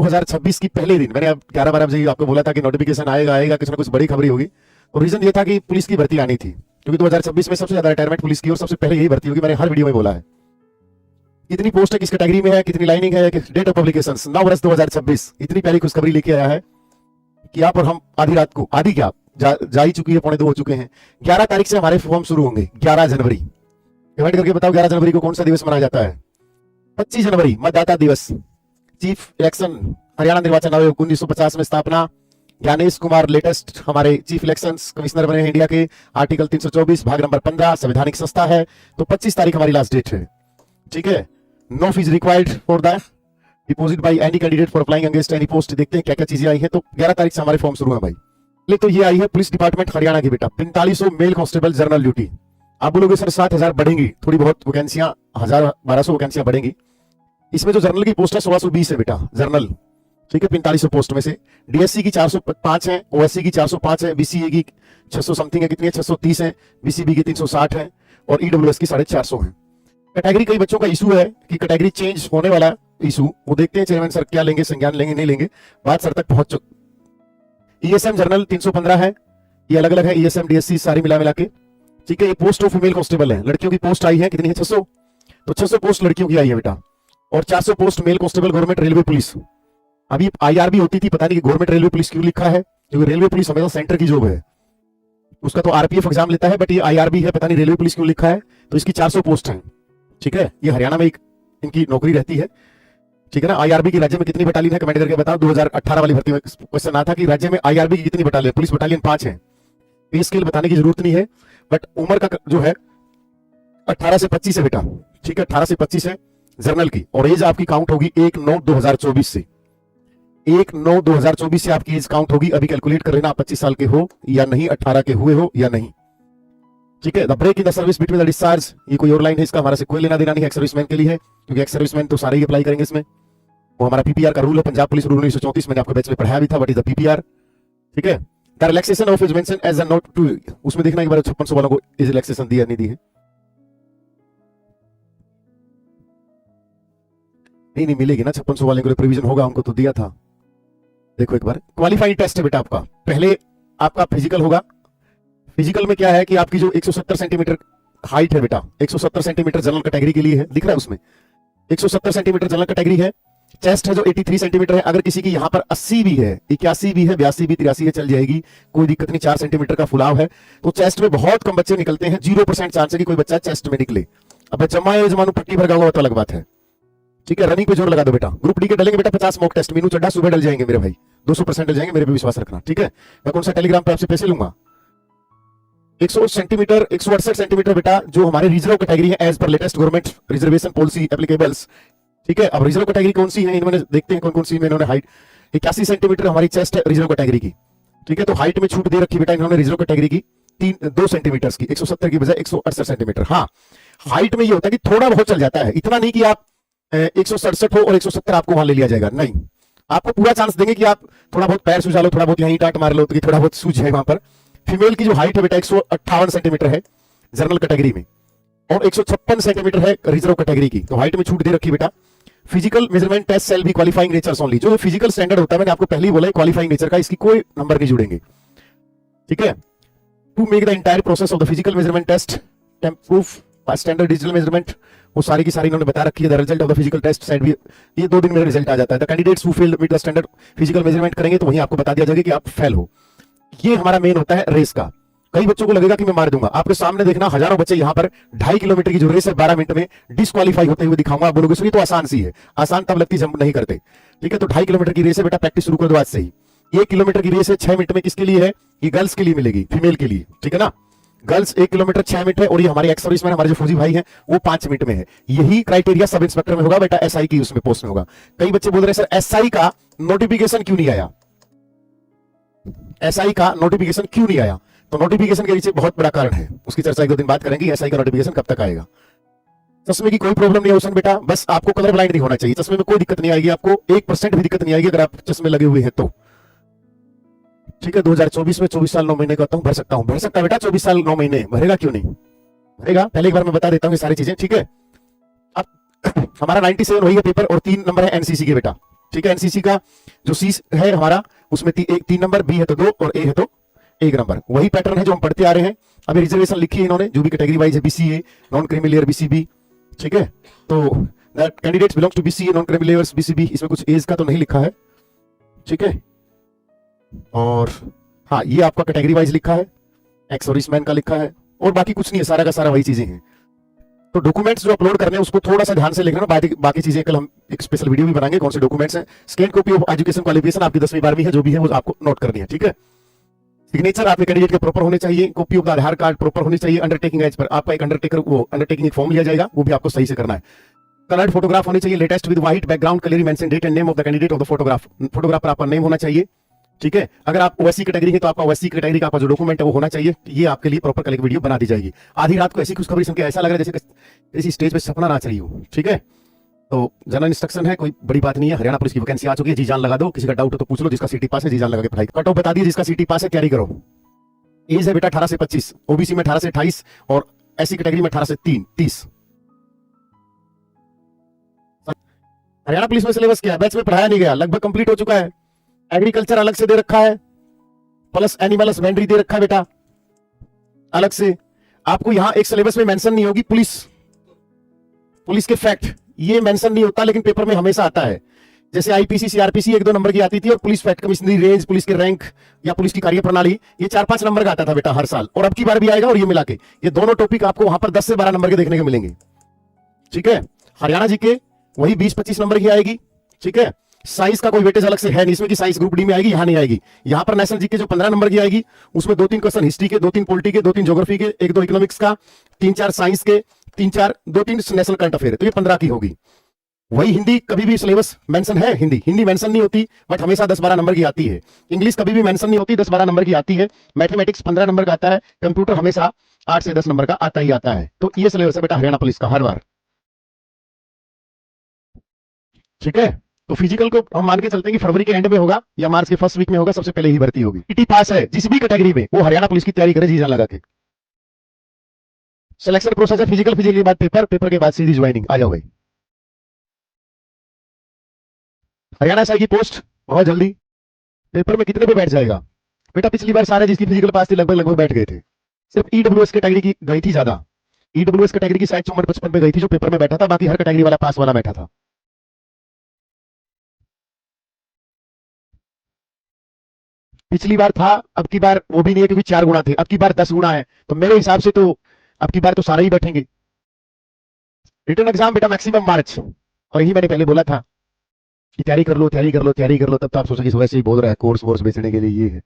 2026 की पहले दिन मैंने अब 11-12 बजे आपको बोला था कि नोटिफिकेशन आएगा आएगा, कुछ ना कुछ बड़ी खबरी होगी। तो रीजन ये था कि पुलिस की भर्ती आनी थी, क्योंकि 2026 में सबसे ज्यादा रिटायरमेंट पुलिस की और सबसे पहले यही भर्ती होगी। मैंने हर वीडियो में बोला है कितनी पोस्ट है, किस कैटेगरी में है, कितनी लाइनिंग है, डेट ऑफ पब्लिकेशन 9 वर्ष 2026। इतनी प्यारी खुशखबरी लेके आया है कि आप और हम आधी रात को, आधी क्या जा ही चुकी है, 1:45 हो चुके हैं। 11 तारीख से हमारे फॉर्म शुरू होंगे। 11 जनवरी कमेंट करके बताओ 11 जनवरी को कौन सा दिवस मनाया जाता है। 25 जनवरी मतदाता दिवस। चीफ इलेक्शन हरियाणा निर्वाचन आयोग 1950 में स्थापना। ज्ञानेश कुमार लेटेस्ट हमारे चीफ इलेक्शन कमिश्नर बने हैं इंडिया के। आर्टिकल 324 भाग नंबर 15 संवैधानिक संस्था है। तो 25 तारीख हमारी लास्ट डेट है, ठीक है। No fees required for the deposit by any candidate for applying against any post. देखते हैं क्या क्या चीजें आई हैं। तो 11 तारीख से हमारे फॉर्म शुरू है भाई। ले तो ये आई है पुलिस डिपार्टमेंट हरियाणा की बेटा, 4500 मेल कांस्टेबल जनरल ड्यूटी। आप बोलोगे सर 7000 बढ़ेंगी, थोड़ी बहुत वैकेंसियां 1000-1200 वैकेंसियां बढ़ेंगी। इसमें जो जनरल की पोस्ट है 1620 है बेटा जनरल, ठीक है। 4500 पोस्ट में से डीएससी की 405 है, ओएससी की 405 है, बीसीए की 600 समथिंग है, कितनी है 630 है, बीसीबी की 360 है और ईडब्ल्यूएस की 450 है। कैटेगरी कई बच्चों का इशू है कि कैटेगरी चेंज होने वाला इशू, वो देखते हैं चेयरमैन सर क्या लेंगे, संज्ञान लेंगे नहीं लेंगे, बात सर तक पहुंच चुकी। ईएसएम जनरल 315 है, ये अलग अलग है, ईएसएम डीएससी सारी मिला के, ठीक है। ये पोस्ट ऑफ फीमेल कांस्टेबल है, लड़कियों की पोस्ट आई है, कितनी है 600। तो 600 पोस्ट लड़कियों की आई है बेटा और 400 post mail constable government railway police. अभी आईआरबी होती थी, पता नहीं कि गवर्नमेंट रेलवे पुलिस क्यों लिखा है, क्योंकि रेलवे पुलिस हमेशा सेंटर की जॉब है, उसका तो आरपीएफ एग्जाम लेता है, बट ये आईआरबी है, पता नहीं रेलवे पुलिस क्यों लिखा है। तो इसकी 400 पोस्ट है, ठीक है। ये हरियाणा में इनकी नौकरी रहती है, ठीक है ना। आईआरबी की राज्य में कितनी बटालियन है कमेंट करके बताओ। 2018 वाली भर्ती में क्वेश्चन आता कि राज्य में आईआरबी की कितनी बटालियन, पुलिस बटालियन 5 है। पे स्केल बताने की जरूरत नहीं है, बट उम्र का जो है 18 से 25 है बेटा, ठीक है। 18 से 25 है जनरल की, और एज आपकी काउंट होगी 1/9/2024 से। 1/9/2024 से आपकी एज काउंट होगी। अभी कैलकुलेट कर लेना आप 25 साल के हो या नहीं, 18 के हुए हो या नहीं, ठीक है। The break in the service between the discharge, ये कोई और लाइन है, इसका हमारा से कोई लेना देना नहीं है एक्स सर्विसमैन के लिए, क्योंकि एक्स सर्विसमैन तो सारे ही अप्लाई करेंगे इसमें। वो हमारा पीपीआर का रूल है, पंजाब पुलिस रूल 1934, मैंने आपको बैच में पढ़ाया भी था, व्हाट इज द पीपीआर, ठीक है। The relaxation of is mention as a note to, उसमें देखना एक बार 5600 वालों को इज रिलैक्सेशन दिया नहीं दी है। नहीं मिलेगी ना 5600 वाले को, प्रोविजन होगा, हमको तो दिया था। देखो एक बार क्वालिफाइड टेस्ट है बेटा आपका, पहले आपका फिजिकल होगा। फिजिकल में क्या है कि आपकी जो 170 सेंटीमीटर हाइट है बेटा, 170 सेंटीमीटर जनरल कैटेगरी के लिए है, दिख रहा है उसमें 170 सेंटीमीटर जनरल कैटेगरी है। चेस्ट है जो 83 सेंटीमीटर है, अगर किसी की यहाँ पर 80 भी है, 81 भी है, 82 भी, 83 है, चल जाएगी, कोई दिक्कत नहीं। 4 सेंटीमीटर का फुलाव है, तो चेस्ट में बहुत कम बच्चे निकलते हैं, 0% चांस है कि कोई बच्चा चेस्ट में निकले। अब जमा है जमानू पट्टी भर गया तो अलग बात है, ठीक है। रनिंग पे जोर लगा दो बेटा। ग्रुप डी के डलेंगे बेटा 50 मॉक टेस्ट, मीनू चड्डा सुबह डल जाएंगे मेरे भाई, 200% डल जाएंगे, मेरे पे विश्वास रखना, ठीक है। मैं कौन सा टेलीग्राम पे आपसे पैसे लूंगा। 100 सेंटीमीटर 168 सेंटीमीटर बेटा जो हमारे रिजर्व कैटेगरी है as per latest government reservation policy applicables, ठीक है। अब रिजर्व कैटेगरी कौन सी है, इन्होंने देखते हैं कौन कौन सी में इन्होंने हाइट 81 सेंटीमीटर हमारी चेस्ट है रिजर्व कैटेगरी की, ठीक है। तो हाइट में छूट दे रखी बेटा इन्होंने रिजर्व कैटेगरी की 2 सेंटीमीटर की, 170 की बजाय 168 सेंटीमीटर। हाँ, हाइट में ये होता है कि थोड़ा बहुत चल जाता है, इतना नहीं कि आप 167 हो और 170 आपको वहां ले लिया जाएगा, नहीं। आपको पूरा चांस देंगे कि आप थोड़ा बहुत पैर सूझा लो, थोड़ा बहुत यहीं टाट मार लो, तो थोड़ा बहुत सूझ है वहां पर। फीमेल की जो हाइट है बेटा 158 सेंटीमीटर है जनरल कैटेगरी में, और 156 सेंटीमीटर है रिजर्व कैटेगरी की, तो हाइट में छूट दे रखी बेटा। फिजिकल मेजरमेंट टेस्ट सेल भी क्वालिफाइंग नेचर ओनली, जो फिजिकल स्टैंडर्ड होता है मैंने आपको पहले ही बोला है क्वालिफाइंग नेचर का, इसकी कोई नंबर नहीं जुड़ेंगे, ठीक है। To make the entire process of the physical measurement test proof standard digital measurement, वो सारी की सारी इन्होंने बता रखी है। The result of the physical test set भी ये 2 दिन में रिजल्ट आ जाता है। The candidates who failed meet the standard physical measurement करेंगे तो वहीं आपको बता दिया जाएगा कि आप फेल हो। ये हमारा मेन होता है रेस का। कई बच्चों को लगेगा कि मैं मार दूंगा, आपके सामने देखना हजारों बच्चे यहाँ पर 2.5 किलोमीटर की जो रेस है 12 मिनट में डिस्क्वालीफाई होते हुए दिखाऊंगा। आप बोलोगे सुनिए तो आसान सी है, आसान तब लगती जब नहीं करते, ठीक है। तो 2.5 किलोमीटर की रेस है बेटा, प्रैक्टिस शुरू कर दो आज से ही। 1 किलोमीटर की रेस है 6 मिनट में, किसके लिए है, ये गर्ल्स के लिए मिलेगी, फीमेल के लिए, ठीक है ना। गर्ल्स 1 किलोमीटर 6 मिनट है, और ये हमारे एक्स सर्विसमैन हमारे जो फौजी भाई हैं वो 5 मिनट में है। यही क्राइटेरिया सब इंस्पेक्टर में होगा बेटा, एसआई की उसमें पोस्ट में होगा। कई बच्चे बोल रहे हैं सर एसआई का नोटिफिकेशन क्यों नहीं आया, एसआई का नोटिफिकेशन क्यों नहीं आया। तो नोटिफिकेशन के पीछे बहुत बड़ा कारण है, उसकी चर्चा 1-2 दिन बात करेंगे। एसआई का नोटिफिकेशन कब तक आएगा। चश्मे की कोई प्रॉब्लम नहीं है हुसैन बेटा, बस आपको कलर ब्लाइंड नहीं होना चाहिए। चश्मे में कोई दिक्कत नहीं आएगी, आपको 1% भी दिक्कत नहीं आएगी अगर आप चश्मे लगे हुए हैं तो, ठीक है। 2024 में 24 साल 9 महीने कहता हूं, भर सकता हूं, भर सकता है बेटा 24 साल 9 महीने, भरेगा क्यों नहीं भरेगा। पहले एक बार मैं बता देता हूं ये सारी चीजें, ठीक है। अब हमारा 97 वही है पेपर, और 3 नंबर है एनसीसी के बेटा, ठीक है। एनसीसी का जो सी है हमारा, उसमें 3 नंबर, बी है तो 2 और ए है तो 1 नंबर। वही पैटर्न है जो हम पढ़ते आ रहे हैं। अभी रिजर्वेशन लिखी है इन्होंने, जो भी कैटेगरी वाइज है, बीसीए, नॉन क्रीमी बीसीबी, ठीक है। तो that candidates belongs to BCA, non creamy BCB, इसमें कुछ एज का तो नहीं लिखा है, ठीक है। और हाँ, ये आपका कैटेगरी वाइज लिखा है, एक्स सर्विसमैन का लिखा है, और बाकी कुछ नहीं है, सारा का सारा वही चीजें हैं। तो डॉक्यूमेंट्स जो अपलोड करने हैं उसको थोड़ा सा ध्यान से लिखना, बाकी चीजें कल हम एक स्पेशल वीडियो भी बनाएंगे कौन से डॉक्यूमेंट्स हैं। Scan copy of education qualification, आपकी 10वीं 12वीं है जो भी है वो आपको नोट करनी है, ठीक है। सिग्नेचर आपके कैंडिडेट के प्रॉपर होने चाहिए, copy of Aadhaar card proper होनी चाहिए। अंडरटेकिंग एज पर आपका एक अंडरटेकिंग एक फॉर्म लिया जाएगा, वो भी आपको सही से करना है। कलर्ड फोटोग्राफ होनी चाहिए, latest with white background, clearly mention date and name of the candidate of the photograph. Photograph पर आपका नेम होना चाहिए, ठीक है। अगर आप ओएससी कैटेगरी है तो आपका ओएससी कैटेगरी का आपका जो डॉक्यूमेंट है वो होना चाहिए। ये आपके लिए प्रॉपर कल एक वीडियो बना दी जाएगी। आधी रात को ऐसी खुशखबरी सुन के ऐसा लग रहा है जैसे किसी स्टेज पे सपना नाच रही हो, ठीक है। तो जनरल इंस्ट्रक्शन है, कोई बड़ी बात नहीं है। हरियाणा पुलिस की वैकेंसी आ चुकी है, जी जान लगा दो। किसी का डाउट हो तो पूछ लो, जिसका सीटी पास है जी जान लगा के पढ़ाई। कट ऑफ बता दिए, जिसका सीटी पास है तैयारी करो। एज है बेटा 18 से 25, ओबीसी में 18 से 28 और एससी कैटेगरी में 18 से 30। हरियाणा पुलिस में सिलेबस क्या है? बैच में पढ़ाया नहीं गया, लगभग कंप्लीट हो चुका है। एग्रीकल्चर अलग से दे रखा है, प्लस एनिमल हस्बेंड्री दे रखा है बेटा अलग से। आपको यहां एक सिलेबस में मेंशन नहीं होगी पुलिस के फैक्ट, ये मेंशन नहीं होता, लेकिन पेपर में हमेशा आता है। जैसे आईपीसी सीआरपीसी 1-2 नंबर की आती थी, और पुलिस फैक्ट, कमिश्नरी रेंज, पुलिस के रैंक या पुलिस की कार्यप्रणाली, ये 4-5 नंबर का आता था बेटा हर साल, और अब की बार भी आएगा। और ये मिला के ये दोनों टॉपिक आपको वहां पर 10 से 12 नंबर के देखने को मिलेंगे, ठीक है। हरियाणा जी के वही 20-25 नंबर की आएगी, ठीक है। साइंस का कोई वेटेज अलग से है नहीं इसमें कि साइंस ग्रुप डी में आएगी, यहां नहीं आएगी। यहां पर नेशनल जीके जो 15 नंबर की आएगी, उसमें 2-3 क्वेश्चन हिस्ट्री के, 2-3 पॉलिटी के, 2-3 ज्योग्राफी के, 1-2 इकोनॉमिक्स का, 3-4 साइंस के, 2-3 नेशनल करंट अफेयर, तो ये 15 की होगी। वही हिंदी कभी भी सिलेबस मेंशन है, हिंदी मेंशन नहीं होती, बट हमेशा 10-12 नंबर की आती है। इंग्लिश कभी भी मेंशन नहीं होती, 10-12 नंबर की आती है। मैथमेटिक्स 15 नंबर का आता है। कंप्यूटर हमेशा 8 से 10 नंबर का आता ही आता है। तो ये सिलेबस है बेटा हरियाणा पुलिस का हर बार, ठीक है। तो फिजिकल को हम मान के चलते हैं कि फरवरी के एंड में होगा या मार्च के फर्स्ट वीक में होगा, सबसे पहले ही भर्ती होगी। ईटी पास है जिस भी कैटेगरी में, वो हरियाणा पुलिस की तैयारी करे जी जान लगा के। सिलेक्शन प्रोसेस है, फिजिकल के बाद पेपर के बाद सीधी ज्वाइनिंग। आ जाओ भाई। हरियाणा एसआई की पोस्ट बहुत जल्दी, पेपर में कितने पे बैठ जाएगा बेटा? पिछली बार सारे जिसकी फिजिकल पास थी लगभग बैठ गए थे। सिर्फ ईडब्ल्यूएस कैटेगरी की गई थी ज्यादा। ईडब्ल्यूएस कैटेगरी की शायद 54-55 पे गई थी जो पेपर में बैठा था, बाकी हर कैटेगरी वाला पास वाला बैठा था। पिछली बार था, अब की बार वो भी नहीं है क्योंकि 4 गुना थे, अब की बार 10 गुना है। तो मेरे हिसाब से तो अब की बार तो सारे ही बैठेंगे। रिटर्न एग्जाम बेटा मैक्सिमम मार्च, और यही मैंने पहले बोला था कि तैयारी कर लो तैयारी कर लो तैयारी कर लो। तब तो आप सोचेंगे वैसे ही बोल रहा है, कोर्स वोर्स बेचने के लिए ये है।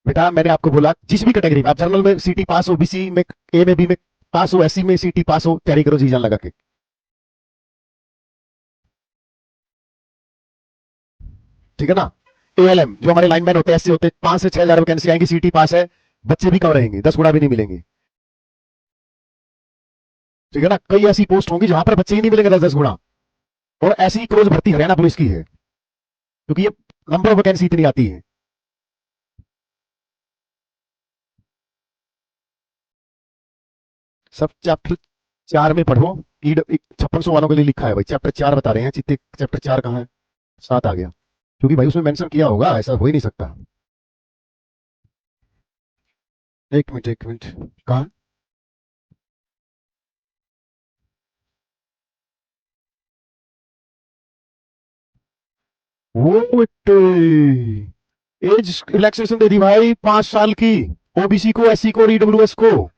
बेटा मैंने आपको बोला जिस भी कैटेगरी में आप, जनरल में सीटी पास हो, बीसी में, ए में, बी में पास हो, एससी में सीटी पास हो, तैयारी करो जी जान लगा के, ठीक है ना। एएलएम जो हमारे लाइनमैन होते हैं, ऐसे होते 5 से 6 हजार वैकेंसी आएंगी, सीटी पास है, बच्चे भी कम रहेंगे, 10 गुना भी नहीं मिलेंगे, ठीक है ना। कई ऐसी पोस्ट होंगी जहां पर बच्चे ही नहीं मिलेंगे 10-10 गुना। और ऐसी क्लोज भर्ती हरियाणा पुलिस की है, क्योंकि ये नंबर ऑफ वैकेंसी इतनी आती है। सब चैप्टर 4 में पढ़ो। 5600 वालों के लिए लिखा है भाई, चैप्टर 4 बता रहे हैं। चित्ते चैप्टर 4 कहाँ है? 7 आ गया, क्योंकि भाई उसमें मेंशन किया होगा, ऐसा हो ही नहीं सकता। एक मिनट कहाँ? वो एज रिलैक्सेशन दे दी भाई 5 साल की, ओबीसी को, एससी को, ईडब्ल्यूएस को।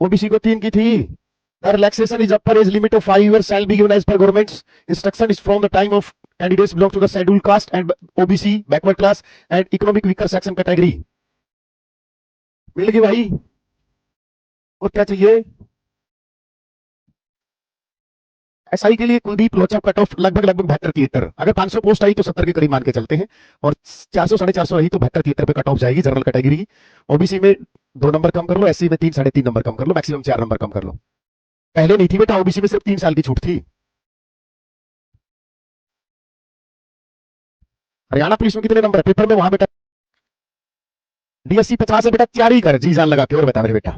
ओबीसी को 3 की थी। The relaxation is upper age limit of 5 years shall be given as per government's instruction is from the time of candidates belong to the scheduled caste and OBC backward class and economic weaker section category। मिल गई भाई, और क्या चाहिए? SI के लिए कुलदीप लोचा cut off लगभग 72-73। अगर 500 पोस्ट आई तो 70 के करीब मान के चलते हैं, और 400-450 रही तो 72-73 पे कट ऑफ जाएगी जनरल कैटेगरी की। ओबीसी में 2 नंबर कम कर लो, एससी में 3-3.5 नंबर कम कर लो, मैक्सिमम 4 नंबर कम कर लो। पहले नहीं थी बेटा, ओबीसी में सिर्फ 3 साल की छूट थी। हरियाणा पुलिस में कितने नंबर है पेपर में? वहां बेटा डीएससी 50 है बेटा, तैयारी कर जी जान लगा के। और बता मेरे बेटा,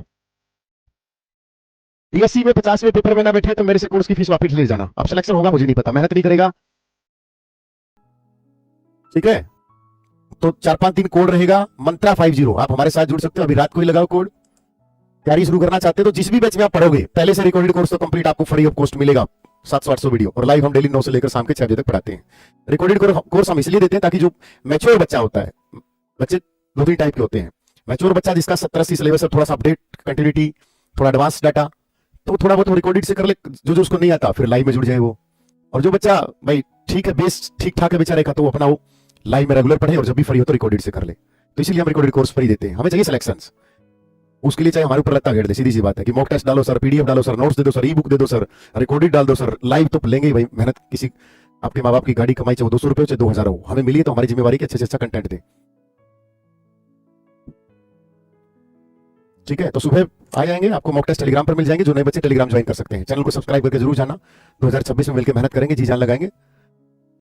डीएससी में 50वें पेपर में ना बैठे तो मेरे से कोर्स की फीस वापस ले जाना। अब सिलेक्शन होगा मुझे नहीं पता, मेहनत नहीं करेगा, ठीक है। तो 453 कोड रहेगा, मंत्रा 50। आप हमारे साथ जुड़ सकते हो, अभी रात को ही लगाओ कोड। तैयारी शुरू करना चाहते हो तो जिस भी बैच में आप पढ़ोगे, पहले से रिकॉर्डेड कोर्स तो कंप्लीट आपको फ्री ऑफ कॉस्ट मिलेगा, 700-800 वीडियो। और लाइव हम डेली 9 से लेकर शाम के 6 बजे तक पढ़ाते हैं। रिकॉर्डेड कोर्स हम इसलिए देते हैं ताकि जो मैच्योर बच्चा होता है, बच्चे 2-3 टाइप के होते हैं। मैच्योर बच्चा जिसका 70-80 सिलेबस है, थोड़ा सा अपडेट, कंटिन्यूटी, थोड़ा एडवांस डाटा, तो थोड़ा बहुत रिकॉर्डेड से कर ले, जो उसको नहीं आता फिर लाइव में जुड़ जाए वो। और जो बच्चा भाई ठीक है, बेस ठीक ठाक है बेचारे का, तो वो अपना वो लाइव में रेगुलर पढ़े और जब भी फ्री हो तो रिकॉर्डेड से कर ले। तो इसीलिए हम रिकॉर्डेड कोर्स फ्री देते हैं। हमें चाहिए सिलेक्शंस, उसके लिए चाहिए हमारे ऊपर लगता है। सीधी सी बात है कि मॉक टेस्ट डालो सर, पीडीएफ डालो सर, नोट्स दे दो सर, ई बुक दे दो सर, रिकॉर्डेड डाल दो सर, लाइव तो लेंगे ही भाई। मेहनत किसी आपके माँ बाप की गाड़ी कमाई, चाहे वो 200 रुपए हो चाहे 2000 हो, हमें मिली है तो हमारी जिम्मेवारी की अच्छे से अच्छा कंटेंट दे, ठीक है। तो सुबह आ जाएंगे, आपको मॉक टेस्ट टेलीग्राम पर मिल जाएंगे। जो नए बच्चे टेलीग्राम ज्वाइन कर सकते हैं, चैनल को सब्सक्राइब करके जरूर जाना। 2026 में मिलकर मेहनत करेंगे, जी जान लगाएंगे।